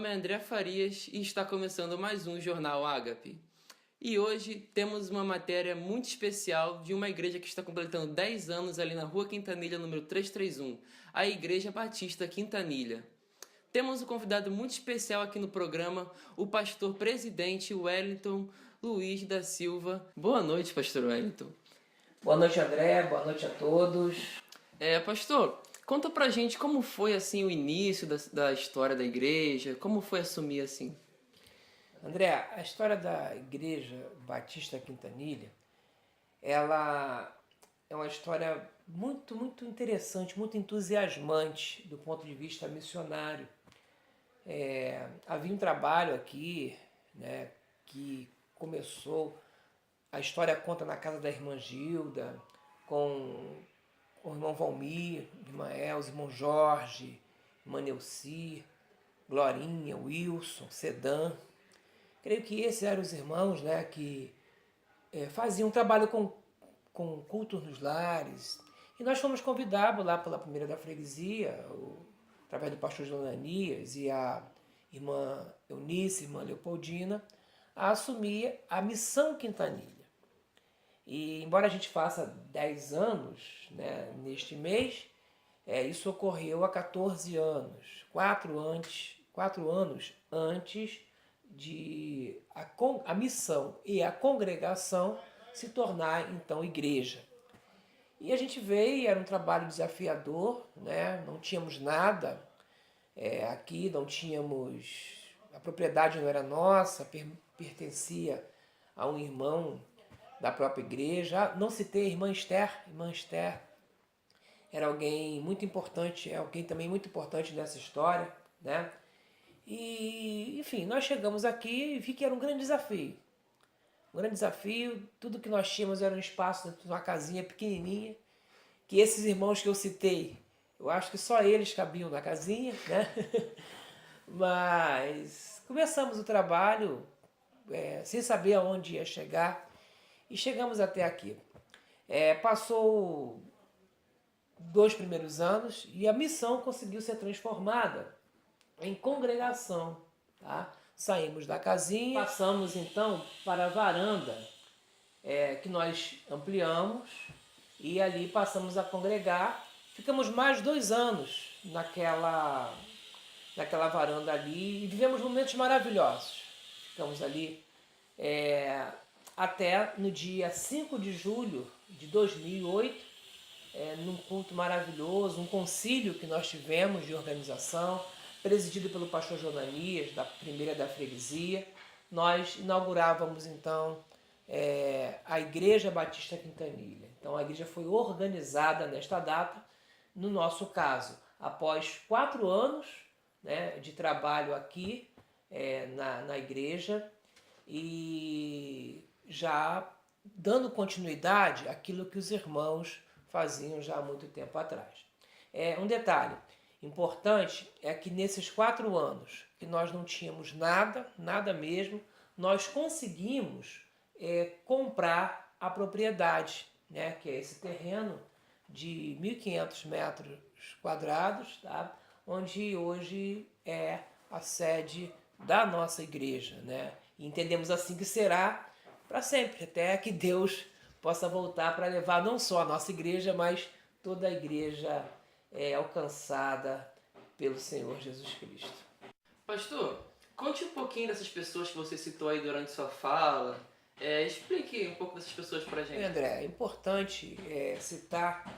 nome é André Farias e está começando mais um Jornal Ágape. E hoje temos uma matéria muito especial de uma igreja que está completando 10 anos ali na Rua Quintanilha, número 331, a Igreja Batista Quintanilha. Temos um convidado muito especial aqui no programa, o pastor presidente Wellington Luiz da Silva. Boa noite, pastor Wellington. Boa noite, André. Boa noite a todos. Pastor, conta pra gente como foi assim o início da história da igreja, como foi assumir assim. André, a história da Igreja Batista Quintanilha, ela é uma história muito interessante, muito entusiasmante do ponto de vista missionário. Havia um trabalho aqui, né, que começou, a história conta na casa da irmã Gilda, com o irmão Valmir, irmã Elza, irmão Jorge, irmã Neuci, Glorinha, Wilson, Sedan. Creio que esses eram os irmãos, né, que faziam um trabalho com cultos nos lares. E nós fomos convidados lá pela primeira da freguesia, através do pastor Jonanias e a irmã Eunice, irmã Leopoldina, a assumir a missão Quintanilha. E embora a gente faça 10 anos, né, neste mês, isso ocorreu há 14 anos, 4 anos antes de a missão e a congregação se tornar então igreja. E a gente veio, era um trabalho desafiador, né? Não tínhamos nada aqui, não tínhamos, a propriedade não era nossa, pertencia a um irmão da própria igreja. Não citei a irmã Esther era alguém muito importante, é alguém também muito importante nessa história, né? E, enfim, nós chegamos aqui e vi que era um grande desafio. Um grande desafio, tudo que nós tínhamos era um espaço dentro de uma casinha pequenininha, que esses irmãos que eu citei, eu acho que só eles cabiam na casinha, né? Mas começamos o trabalho sem saber aonde ia chegar e chegamos até aqui. Passou 2 primeiros anos e a missão conseguiu ser transformada em congregação. Tá? Saímos da casinha, passamos então para a varanda, que nós ampliamos, e ali passamos a congregar. Ficamos mais 2 anos naquela varanda ali e vivemos momentos maravilhosos. Ficamos ali até no dia 5 de julho de 2008, num culto maravilhoso, um concílio que nós tivemos de organização, presidido pelo pastor Jonanias, da primeira da freguesia. Nós inaugurávamos então a Igreja Batista Quintanilha. Então a igreja foi organizada nesta data, no nosso caso, após 4 anos, né, de trabalho aqui na igreja, e já dando continuidade àquilo que os irmãos faziam já há muito tempo atrás. Um detalhe importante é que nesses 4 anos que nós não tínhamos nada mesmo, nós conseguimos comprar a propriedade, né, que é esse terreno de 1.500 metros quadrados, tá, onde hoje é a sede da nossa igreja, né? E entendemos assim que será para sempre, até que Deus possa voltar para levar não só a nossa igreja, mas toda a igreja alcançada pelo Senhor Jesus Cristo. Pastor, conte um pouquinho dessas pessoas que você citou aí durante sua fala. Explique um pouco dessas pessoas para a gente. André, é importante citar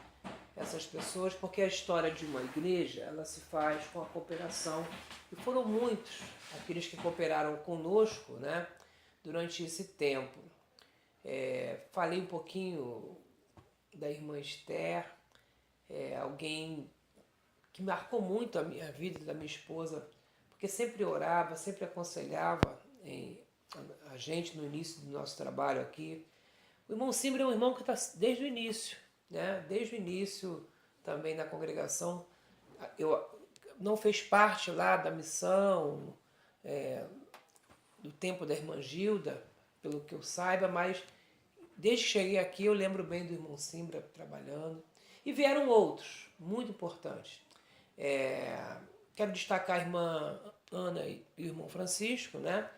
essas pessoas porque a história de uma igreja ela se faz com a cooperação, e foram muitos aqueles que cooperaram conosco, né, durante esse tempo. Falei um pouquinho da irmã Esther, alguém que marcou muito a minha vida e da minha esposa, porque sempre orava, sempre aconselhava a gente no início do nosso trabalho aqui. O irmão Simbra é um irmão que está desde o início, né? Desde o início também na congregação. Não fez parte lá da missão, do tempo da irmã Gilda, pelo que eu saiba, mas desde que cheguei aqui eu lembro bem do irmão Simbra trabalhando. E vieram outros, muito importantes. Quero destacar a irmã Ana e o irmão Francisco, né?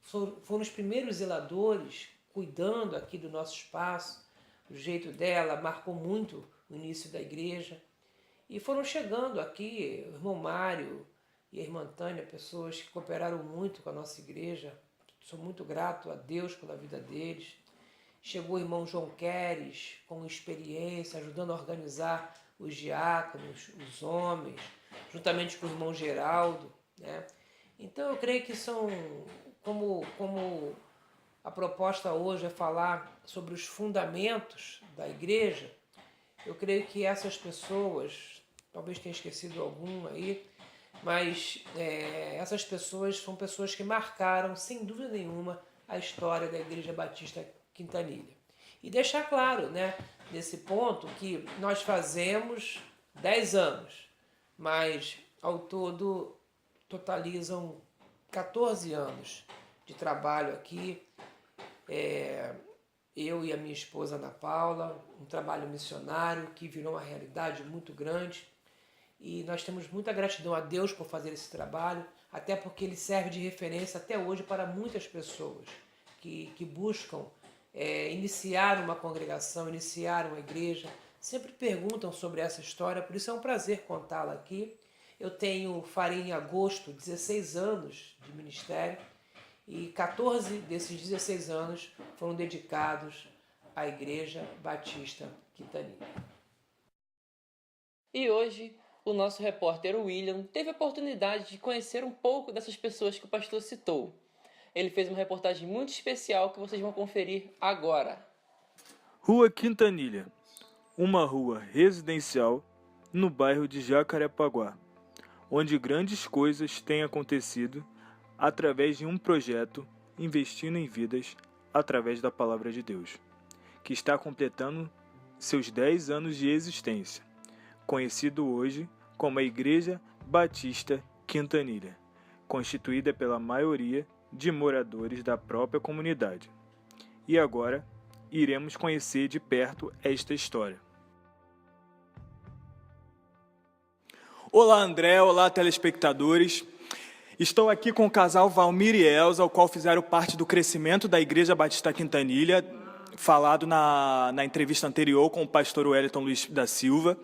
Foram os primeiros zeladores cuidando aqui do nosso espaço. O jeito dela marcou muito o início da igreja. E foram chegando aqui o irmão Mário e a irmã Tânia, pessoas que cooperaram muito com a nossa igreja. Sou muito grato a Deus pela vida deles. Chegou o irmão João Queres, com experiência, ajudando a organizar os diáconos, os homens, juntamente com o irmão Geraldo, né? Então eu creio que são, como a proposta hoje é falar sobre os fundamentos da igreja, eu creio que essas pessoas, talvez tenha esquecido algum aí, mas essas pessoas são pessoas que marcaram, sem dúvida nenhuma, a história da Igreja Batista Quintanilha. E deixar claro, né, nesse ponto, que nós fazemos 10 anos, mas ao todo totalizam 14 anos de trabalho aqui. Eu e a minha esposa Ana Paula, um trabalho missionário que virou uma realidade muito grande. E nós temos muita gratidão a Deus por fazer esse trabalho, até porque ele serve de referência até hoje para muitas pessoas que buscam iniciar uma congregação, iniciar uma igreja, sempre perguntam sobre essa história, por isso é um prazer contá-la aqui. Farei em agosto 16 anos de ministério e 14 desses 16 anos foram dedicados à Igreja Batista Quintanilha. E hoje, o nosso repórter William teve a oportunidade de conhecer um pouco dessas pessoas que o pastor citou. Ele fez uma reportagem muito especial que vocês vão conferir agora. Rua Quintanilha, uma rua residencial no bairro de Jacarepaguá, onde grandes coisas têm acontecido através de um projeto investindo em vidas através da Palavra de Deus, que está completando seus 10 anos de existência, conhecido hoje como a Igreja Batista Quintanilha, constituída pela maioria de moradores da própria comunidade. E agora iremos conhecer de perto esta história. Olá André, olá telespectadores. Estou aqui com o casal Valmir e Elza, o qual fizeram parte do crescimento da Igreja Batista Quintanilha, falado na entrevista anterior com o pastor Wellington Luiz da Silva.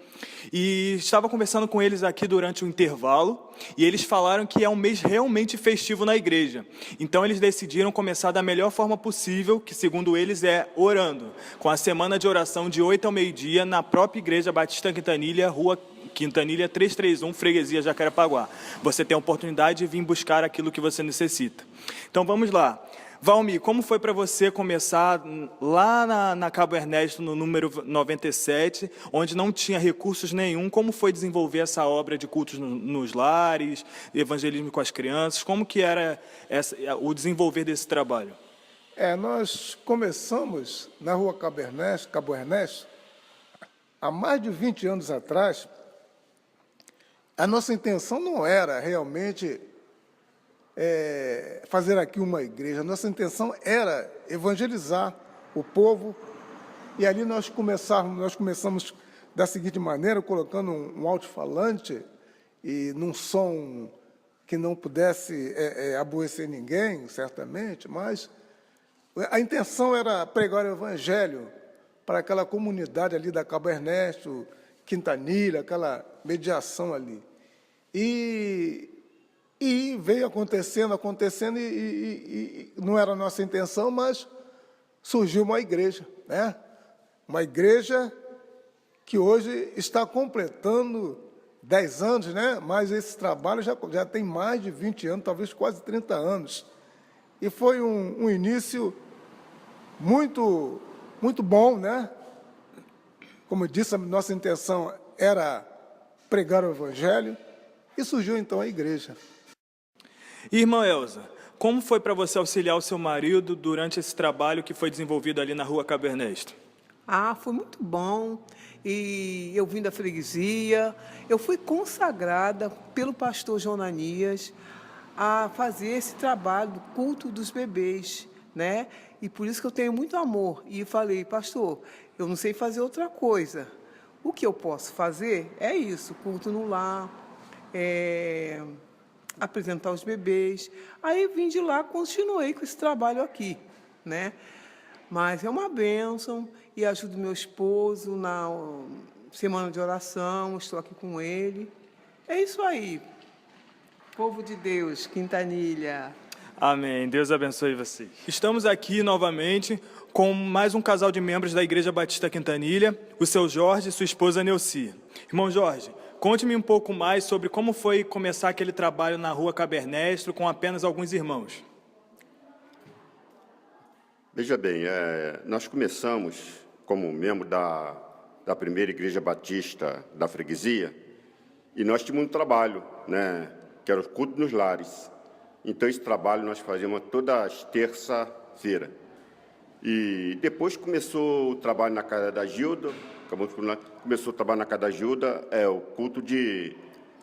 E estava conversando com eles aqui durante o intervalo, e eles falaram que é um mês realmente festivo na igreja. Então eles decidiram começar da melhor forma possível, que segundo eles é orando, com a semana de oração de 8 ao meio-dia na própria Igreja Batista Quintanilha, Rua Quintanilha 331, Freguesia Jacarepaguá. Você tem a oportunidade de vir buscar aquilo que você necessita. Então vamos lá. Valmir, como foi para você começar lá na Cabo Ernesto, no número 97, onde não tinha recursos nenhum? Como foi desenvolver essa obra de cultos nos lares, evangelismo com as crianças? Como que era o desenvolver desse trabalho? Nós começamos na rua Cabo Ernesto, há mais de 20 anos atrás. A nossa intenção não era realmente fazer aqui uma igreja. A nossa intenção era evangelizar o povo. E ali nós começamos da seguinte maneira, colocando um alto-falante e num som que não pudesse aborrecer ninguém, certamente, mas a intenção era pregar o evangelho para aquela comunidade ali da Cabo Ernesto, Quintanilha, aquela mediação ali. E veio acontecendo, e não era a nossa intenção, mas surgiu uma igreja, né? Uma igreja que hoje está completando 10 anos, né? Mas esse trabalho já tem mais de 20 anos, talvez quase 30 anos. E foi um início muito, muito bom, né? Como eu disse, a nossa intenção era pregar o evangelho, e surgiu então a igreja. Irmã Elza, como foi para você auxiliar o seu marido durante esse trabalho que foi desenvolvido ali na Rua Cabo Ernesto? Foi muito bom. E eu vim da freguesia, eu fui consagrada pelo pastor Jonanias a fazer esse trabalho do culto dos bebês, né? E por isso que eu tenho muito amor. E falei, pastor, eu não sei fazer outra coisa. O que eu posso fazer é isso, culto no lar, apresentar os bebês. Aí vim de lá, continuei com esse trabalho aqui, né? Mas é uma bênção e ajudo meu esposo na semana de oração, estou aqui com ele. É isso aí, povo de Deus, Quintanilha. Amém. Deus abençoe vocês. Estamos aqui novamente com mais um casal de membros da Igreja Batista Quintanilha, o seu Jorge e sua esposa Neuci. Irmão Jorge, conte-me um pouco mais sobre como foi começar aquele trabalho na Rua Cabernestro com apenas alguns irmãos. Veja bem, nós começamos como membro da primeira Igreja Batista da Freguesia e nós tínhamos um trabalho, né, que era o culto nos lares. Então, esse trabalho nós fazíamos todas as terça-feira. E depois começou o trabalho na casa da Gilda, começou o trabalho na casa da Gilda, o culto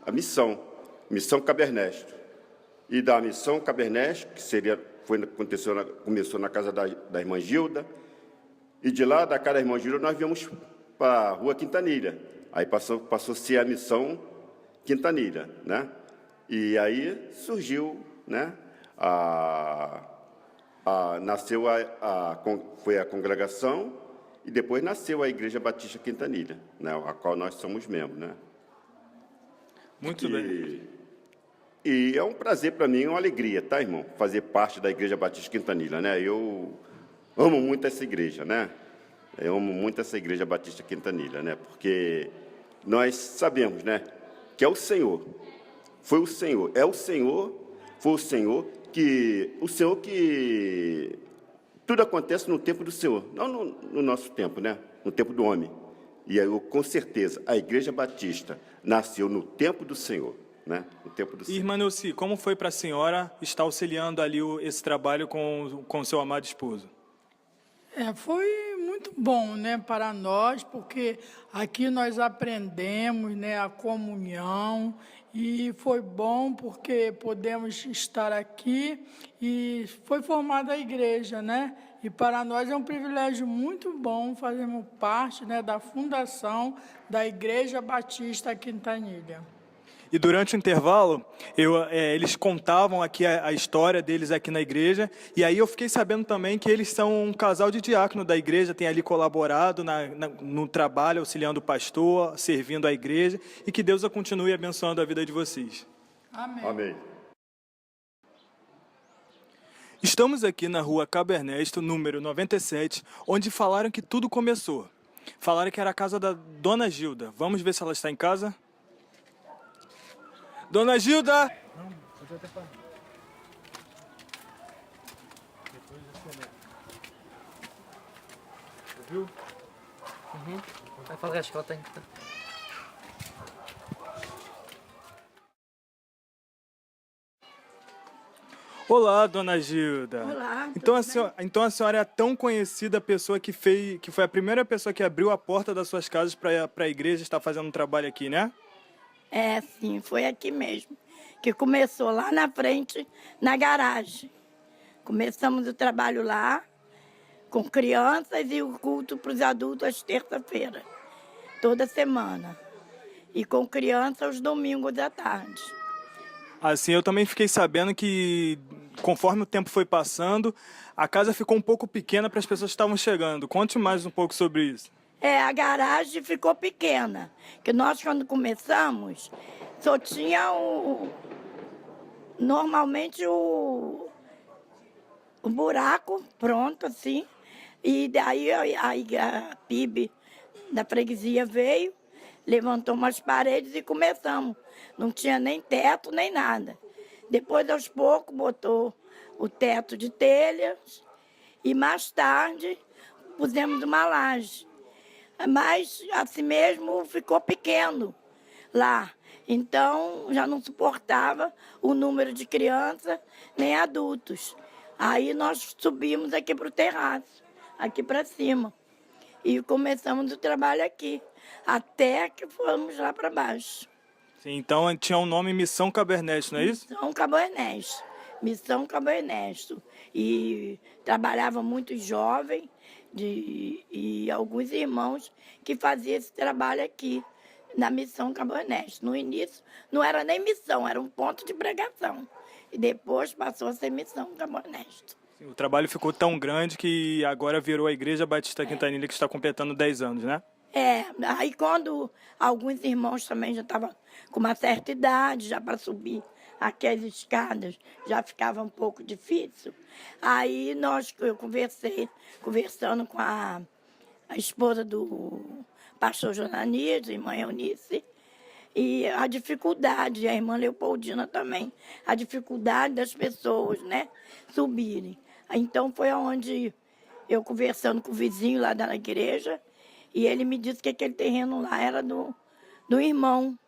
a missão Cabernestro. E da missão Cabernestro, que começou na casa da irmã Gilda, e de lá, da casa da irmã Gilda, nós viemos para a Rua Quintanilha. Aí passou a ser a missão Quintanilha, né? E aí surgiu, né, nasceu foi a congregação e depois nasceu a Igreja Batista Quintanilha, né, a qual nós somos membros, né? Muito bem. E é um prazer para mim, uma alegria, tá, irmão? Fazer parte da Igreja Batista Quintanilha, né? Eu amo muito essa igreja, né? Eu amo muito essa Igreja Batista Quintanilha, né? Porque nós sabemos, né, que é o Senhor. Foi o Senhor, foi o Senhor que tudo acontece no tempo do Senhor, não no nosso tempo, né? No tempo do homem. E aí, com certeza, a Igreja Batista nasceu no tempo do Senhor, né? No tempo do Senhor. Irmã Neuci, como foi para a senhora estar auxiliando ali esse trabalho com o seu amado esposo? Foi muito bom, né, para nós, porque aqui nós aprendemos, né, a comunhão, e foi bom porque podemos estar aqui e foi formada a igreja, né? E para nós é um privilégio muito bom fazermos parte, né, da fundação da Igreja Batista Quintanilha. E durante o intervalo, eles contavam aqui a história deles aqui na igreja, e aí eu fiquei sabendo também que eles são um casal de diácono da igreja, têm ali colaborado no trabalho, auxiliando o pastor, servindo a igreja, e que Deus continue abençoando a vida de vocês. Amém. Amém. Estamos aqui na Rua Cabernestro, número 97, onde falaram que tudo começou. Falaram que era a casa da Dona Gilda. Vamos ver se ela está em casa? Dona Gilda! Viu? Vai falar, acho que ela tá em... Olá, Dona Gilda. Olá, Então a senhora é a tão conhecida pessoa que foi a primeira pessoa que abriu a porta das suas casas para a igreja estar fazendo um trabalho aqui, né? Sim, foi aqui mesmo, que começou lá na frente, na garagem. Começamos o trabalho lá, com crianças e o culto para os adultos às terça-feira, toda semana. E com crianças aos domingos à tarde. Assim, eu também fiquei sabendo que, conforme o tempo foi passando, a casa ficou um pouco pequena para as pessoas que estavam chegando. Conte mais um pouco sobre isso. A garagem ficou pequena, que nós, quando começamos, só tinha normalmente o buraco pronto, assim, e daí a PIB da freguesia veio, levantou umas paredes e começamos. Não tinha nem teto, nem nada. Depois, aos poucos, botou o teto de telhas e, mais tarde, pusemos uma laje. Mas, assim mesmo, ficou pequeno lá. Então, já não suportava o número de crianças nem adultos. Aí, nós subimos aqui para o terraço, aqui para cima. E começamos o trabalho aqui, até que fomos lá para baixo. Sim, então tinha um nome Missão Cabernestro, não é isso? Missão Cabernestro. Missão Cabernestro. E trabalhava muito jovem e alguns irmãos que faziam esse trabalho aqui, na missão Cabo Ernesto. No início não era nem missão, era um ponto de pregação. E depois passou a ser missão Cabo Ernesto. O trabalho ficou tão grande que agora virou a Igreja Batista Quintanilha, que está completando 10 anos, né? Aí quando alguns irmãos também já estavam com uma certa idade, já para subir aquelas escadas, já ficava um pouco difícil. Aí eu conversando com a esposa do pastor Jonanias, irmã Eunice, e a dificuldade, a irmã Leopoldina também, a dificuldade das pessoas, né, subirem. Então foi onde eu conversando com o vizinho lá da igreja, e ele me disse que aquele terreno lá era do irmão,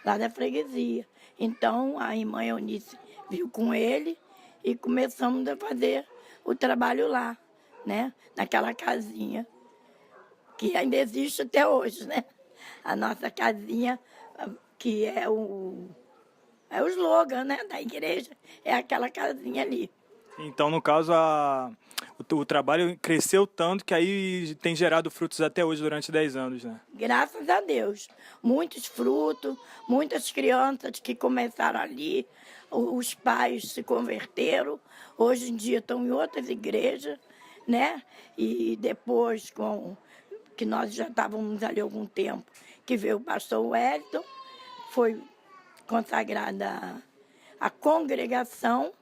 lá da freguesia. Então a irmã Eunice viu com ele e começamos a fazer o trabalho lá, né, naquela casinha, que ainda existe até hoje, né? A nossa casinha, que é o slogan, né, da igreja, é aquela casinha ali. Então, no caso, o trabalho cresceu tanto que aí tem gerado frutos até hoje durante 10 anos, né? Graças a Deus. Muitos frutos, muitas crianças que começaram ali, os pais se converteram, hoje em dia estão em outras igrejas, né? E depois, que nós já estávamos ali há algum tempo, que veio o pastor Wellington, foi consagrada a congregação,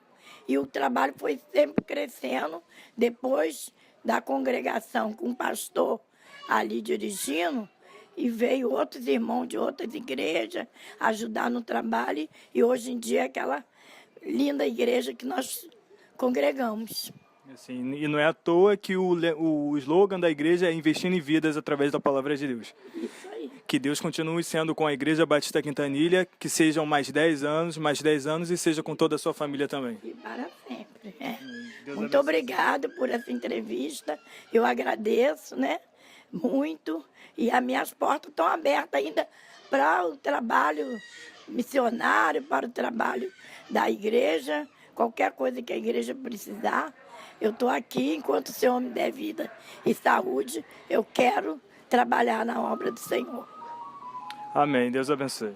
e o trabalho foi sempre crescendo. Depois da congregação com o pastor ali dirigindo, e veio outros irmãos de outras igrejas ajudar no trabalho, e hoje em dia é aquela linda igreja que nós congregamos. Assim, e não é à toa que o slogan da igreja é investindo em vidas através da palavra de Deus. Isso aí. Que Deus continue sendo com a Igreja Batista Quintanilha, que sejam mais 10 anos e seja com toda a sua família também. E para sempre. Deus Muito obrigada por essa entrevista. Eu agradeço, né? Muito. E as minhas portas estão abertas ainda para o trabalho missionário, para o trabalho da igreja. Qualquer coisa que a igreja precisar, eu estou aqui. Enquanto o Senhor me der vida e saúde, eu quero trabalhar na obra do Senhor. Amém. Deus abençoe.